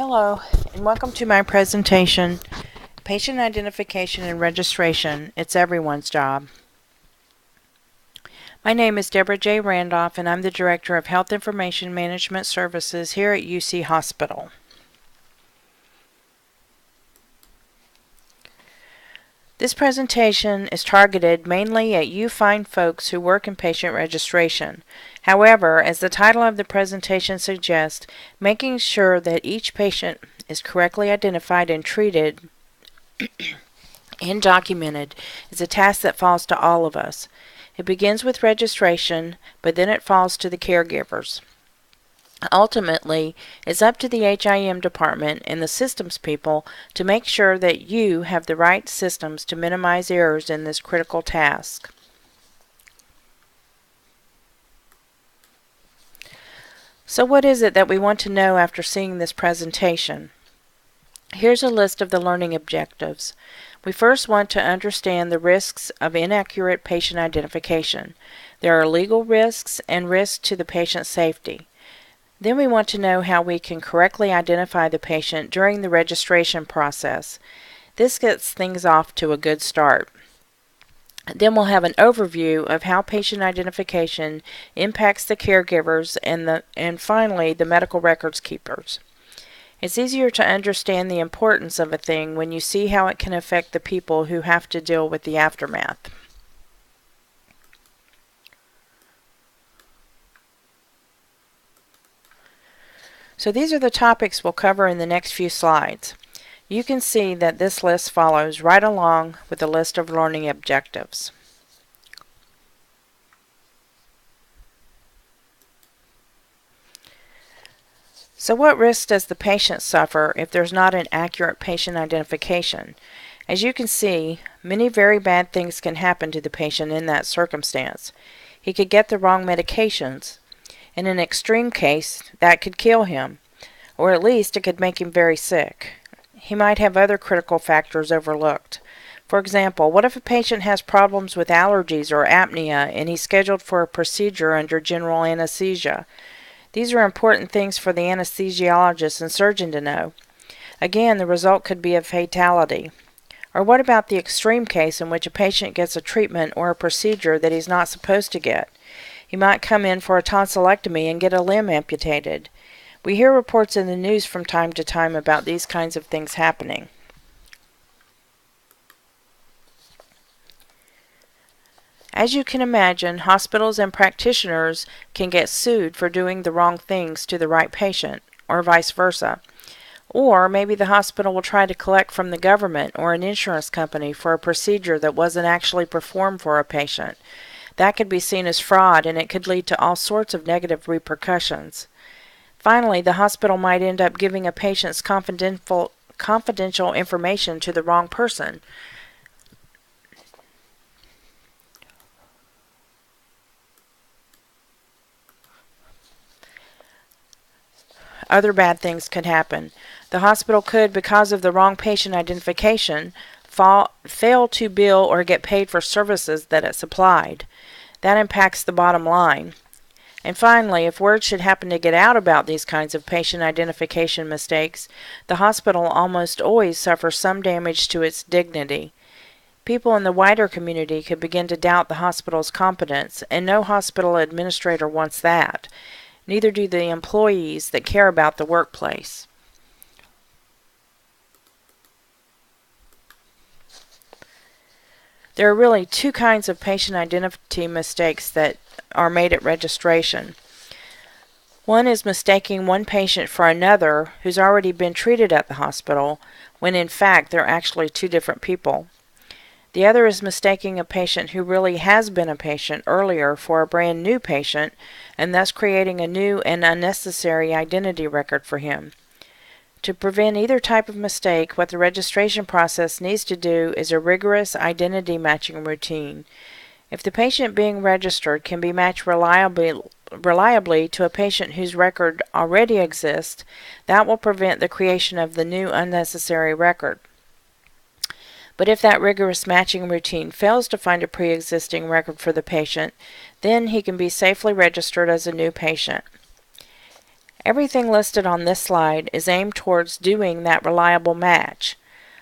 Hello, and welcome to my presentation, Patient Identification and Registration. It's everyone's job. My name is Deborah J. Randolph, and I'm the Director of Health Information Management Services here at UC Hospital. This presentation is targeted mainly at you fine folks who work in patient registration. However, as the title of the presentation suggests, making sure that each patient is correctly identified and treated and documented is a task that falls to all of us. It begins with registration, but then it falls to the caregivers. Ultimately, it's up to the HIM department and the systems people to make sure that you have the right systems to minimize errors in this critical task. So what is it that we want to know after seeing this presentation? Here's a list of the learning objectives. We first want to understand the risks of inaccurate patient identification. There are legal risks and risks to the patient's safety. Then we want to know how we can correctly identify the patient during the registration process. This gets things off to a good start. Then we'll have an overview of how patient identification impacts the caregivers and finally the medical records keepers. It's easier to understand the importance of a thing when you see how it can affect the people who have to deal with the aftermath. So these are the topics we'll cover in the next few slides. You can see that this list follows right along with the list of learning objectives. So what risks does the patient suffer if there's not an accurate patient identification? As you can see, many very bad things can happen to the patient in that circumstance. He could get the wrong medications. In an extreme case, that could kill him, or at least it could make him very sick. He might have other critical factors overlooked. For example, what if a patient has problems with allergies or apnea and he's scheduled for a procedure under general anesthesia? These are important things for the anesthesiologist and surgeon to know. Again, the result could be a fatality. Or what about the extreme case in which a patient gets a treatment or a procedure that he's not supposed to get? He might come in for a tonsillectomy and get a limb amputated. We hear reports in the news from time to time about these kinds of things happening. As you can imagine, hospitals and practitioners can get sued for doing the wrong things to the right patient, or vice versa. Or maybe the hospital will try to collect from the government or an insurance company for a procedure that wasn't actually performed for a patient. That could be seen as fraud, and it could lead to all sorts of negative repercussions. Finally, the hospital might end up giving a patient's confidential information to the wrong person. Other bad things could happen. The hospital could, because of the wrong patient identification, fail to bill or get paid for services that it supplied. That impacts the bottom line. And finally, if word should happen to get out about these kinds of patient identification mistakes, the hospital almost always suffers some damage to its dignity. People in the wider community could begin to doubt the hospital's competence, and no hospital administrator wants that. Neither do the employees that care about the workplace. There are really two kinds of patient identity mistakes that are made at registration. One is mistaking one patient for another who's already been treated at the hospital, when in fact they're actually two different people. The other is mistaking a patient who really has been a patient earlier for a brand new patient, and thus creating a new and unnecessary identity record for him. To prevent either type of mistake, what the registration process needs to do is a rigorous identity matching routine. If the patient being registered can be matched reliably to a patient whose record already exists, that will prevent the creation of the new unnecessary record. But if that rigorous matching routine fails to find a pre-existing record for the patient, then he can be safely registered as a new patient. Everything listed on this slide is aimed towards doing that reliable match.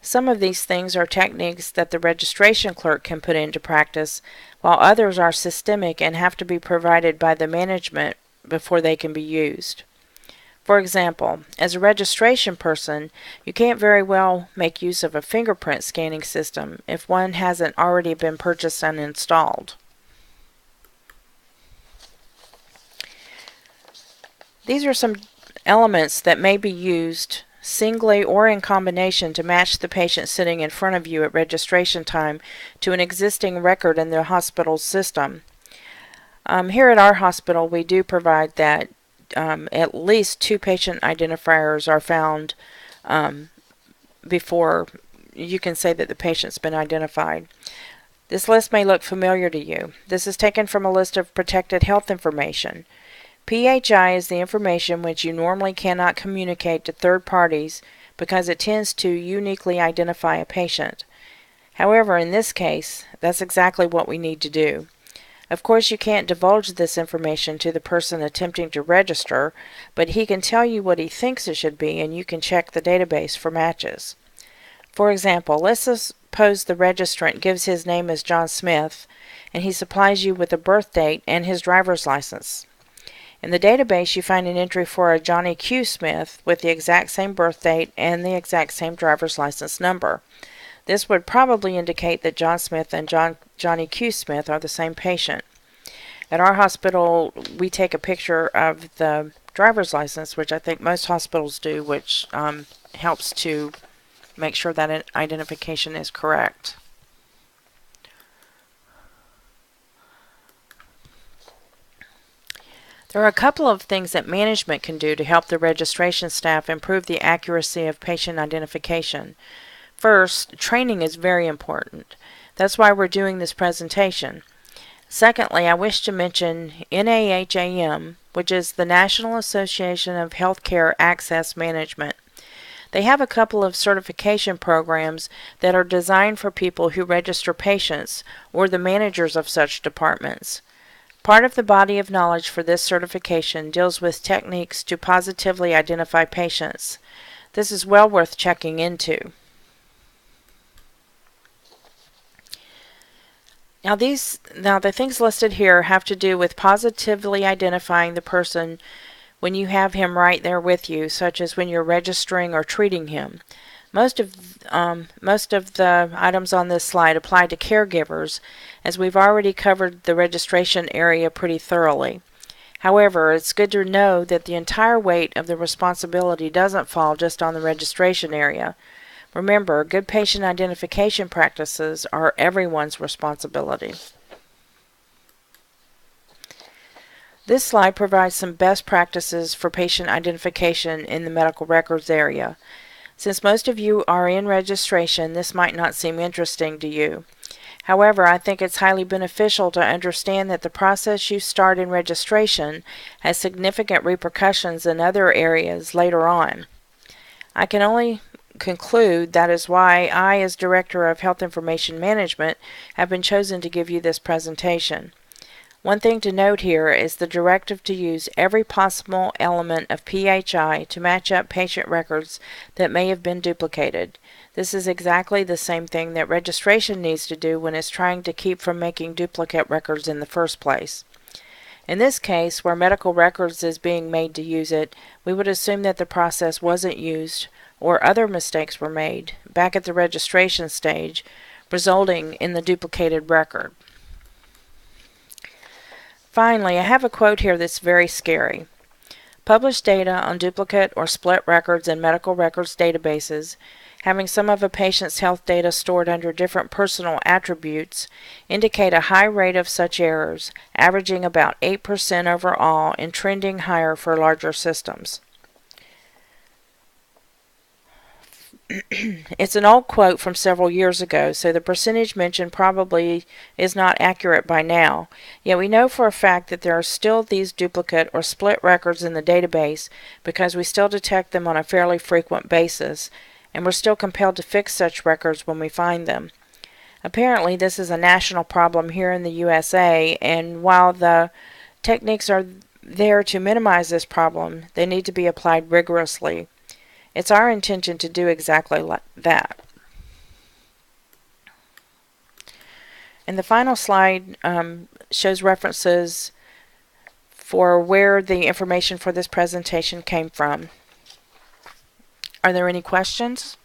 Some of these things are techniques that the registration clerk can put into practice, while others are systemic and have to be provided by the management before they can be used. For example, as a registration person, you can't very well make use of a fingerprint scanning system if one hasn't already been purchased and installed. These are some elements that may be used singly or in combination to match the patient sitting in front of you at registration time to an existing record in the hospital's system. Here at our hospital, we do provide that at least 2 patient identifiers are found before you can say that the patient's been identified. This list may look familiar to you. This is taken from a list of protected health information. PHI is the information which you normally cannot communicate to third parties because it tends to uniquely identify a patient. However, in this case, that's exactly what we need to do. Of course, you can't divulge this information to the person attempting to register, but he can tell you what he thinks it should be, and you can check the database for matches. For example, let's suppose the registrant gives his name as John Smith, and he supplies you with a birth date and his driver's license. In the database, you find an entry for a Johnny Q. Smith with the exact same birth date and the exact same driver's license number. This would probably indicate that John Smith and Johnny Q. Smith are the same patient. At our hospital, we take a picture of the driver's license, which I think most hospitals do, which helps to make sure that identification is correct. There are a couple of things that management can do to help the registration staff improve the accuracy of patient identification. First, training is very important. That's why we're doing this presentation. Secondly, I wish to mention NAHAM, which is the National Association of Healthcare Access Management. They have a couple of certification programs that are designed for people who register patients or the managers of such departments. Part of the body of knowledge for this certification deals with techniques to positively identify patients. This is well worth checking into. Now the things listed here have to do with positively identifying the person when you have him right there with you, such as when you're registering or treating him. Most of the items on this slide apply to caregivers, as we've already covered the registration area pretty thoroughly. However, it's good to know that the entire weight of the responsibility doesn't fall just on the registration area. Remember, good patient identification practices are everyone's responsibility. This slide provides some best practices for patient identification in the medical records area. Since most of you are in registration, this might not seem interesting to you. However, I think it's highly beneficial to understand that the process you start in registration has significant repercussions in other areas later on. I can only conclude that is why I, as Director of Health Information Management, have been chosen to give you this presentation. One thing to note here is the directive to use every possible element of PHI to match up patient records that may have been duplicated. This is exactly the same thing that registration needs to do when it's trying to keep from making duplicate records in the first place. In this case, where medical records is being made to use it, we would assume that the process wasn't used or other mistakes were made back at the registration stage, resulting in the duplicated record. Finally, I have a quote here that's very scary. Published data on duplicate or split records in medical records databases, having some of a patient's health data stored under different personal attributes, indicate a high rate of such errors, averaging about 8% overall and trending higher for larger systems. It's an old quote from several years ago, so the percentage mentioned probably is not accurate by now. Yet we know for a fact that there are still these duplicate or split records in the database because we still detect them on a fairly frequent basis, and we're still compelled to fix such records when we find them. Apparently, this is a national problem here in the USA, and while the techniques are there to minimize this problem, they need to be applied rigorously. It's our intention to do exactly that. And the final slide shows references for where the information for this presentation came from. Are there any questions?